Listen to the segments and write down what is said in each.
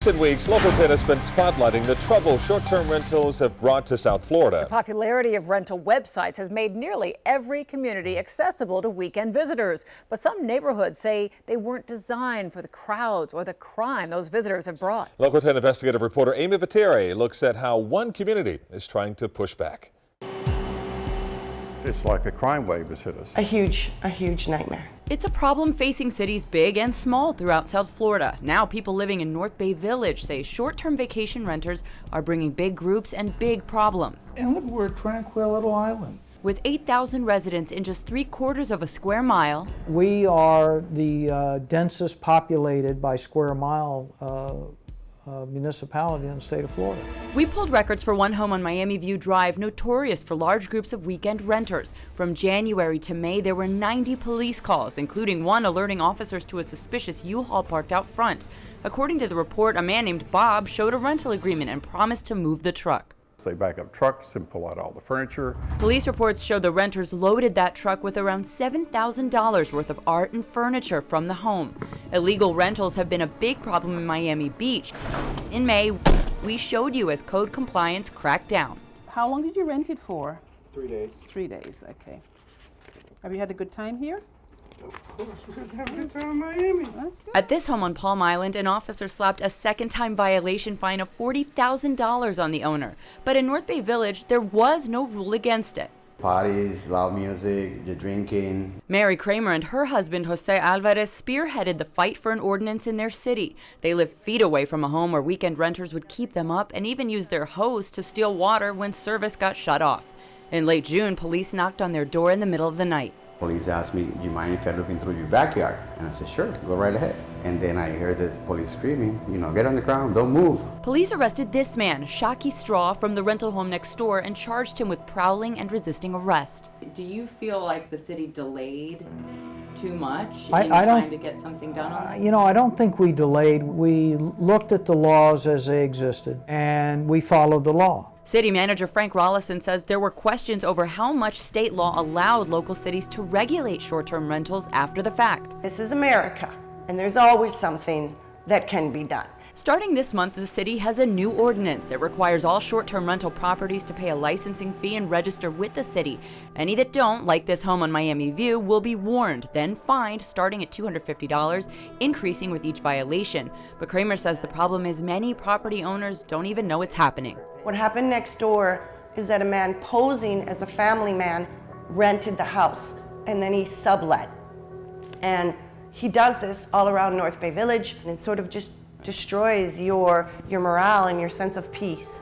recent weeks, Local 10 has been spotlighting the trouble short-term rentals have brought to South Florida. The popularity of rental websites has made nearly every community accessible to weekend visitors. But some neighborhoods say they weren't designed for the crowds or the crime those visitors have brought. Local 10 investigative reporter Miami-Dade looks at how one community is trying to push back. It's like a crime wave has hit us. A huge nightmare. It's a problem facing cities big and small throughout South Florida. Now people living in North Bay Village say short-term vacation renters are bringing big groups and big problems. And look, we're a tranquil little island. With 8,000 residents in just 3/4 of a square mile, we are the densest populated by square mile municipality in the state of Florida. we pulled records for one home on Miami View Drive, notorious for large groups of weekend renters. From January to May, there were 90 police calls, including one alerting officers to a suspicious U-Haul parked out front. According to the report, a man named Bob showed a rental agreement and promised to move the truck. They back up trucks and pull out all the furniture. Police reports show the renters loaded that truck with around $7,000 worth of art and furniture from the home. Illegal rentals have been a big problem in Miami Beach. In May, we showed you as code compliance cracked down. How long did you rent it for? 3 days. 3 days, okay. Have you had a good time here? Of course, we're going to have a good time in Miami. That's good. At this home on Palm Island, an officer slapped a second-time violation fine of $40,000 on the owner. But in North Bay Village, there was no rule against it. Parties, loud music, you're drinking. Mary Kramer and her husband, Jose Alvarez, spearheaded the fight for an ordinance in their city. They live feet away from a home where weekend renters would keep them up and even use their hose to steal water when service got shut off. In late June, police knocked on their door in the middle of the night. Police asked me, do you mind if I'm looking through your backyard? And I said, sure, go right ahead. And then I heard the police screaming, get on the ground, don't move. Police arrested this man, Shocky Straw, from the rental home next door and charged him with prowling and resisting arrest. Do you feel like the city delayed too much in trying to get something done on this? I don't think we delayed. We looked at the laws as they existed and we followed the law. City Manager Frank Rollison says there were questions over how much state law allowed local cities to regulate short-term rentals after the fact. This is America, and there's always something that can be done. Starting this month, the city has a new ordinance. It requires all short-term rental properties to pay a licensing fee and register with the city. Any that don't, like this home on Miami View, will be warned, then fined, starting at $250, increasing with each violation. But Kramer says the problem is many property owners don't even know it's happening. What happened next door is that a man posing as a family man rented the house, and then he sublet. And he does this all around North Bay Village, and it sort of just destroys your morale and your sense of peace.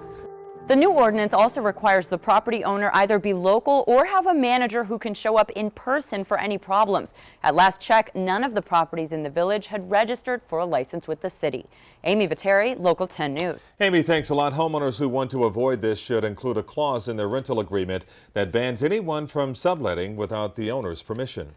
The new ordinance also requires the property owner either be local or have a manager who can show up in person for any problems. At last check, none of the properties in the village had registered for a license with the city. Amy Viteri, Local 10 News. Amy, thanks a lot. Homeowners who want to avoid this should include a clause in their rental agreement that bans anyone from subletting without the owner's permission.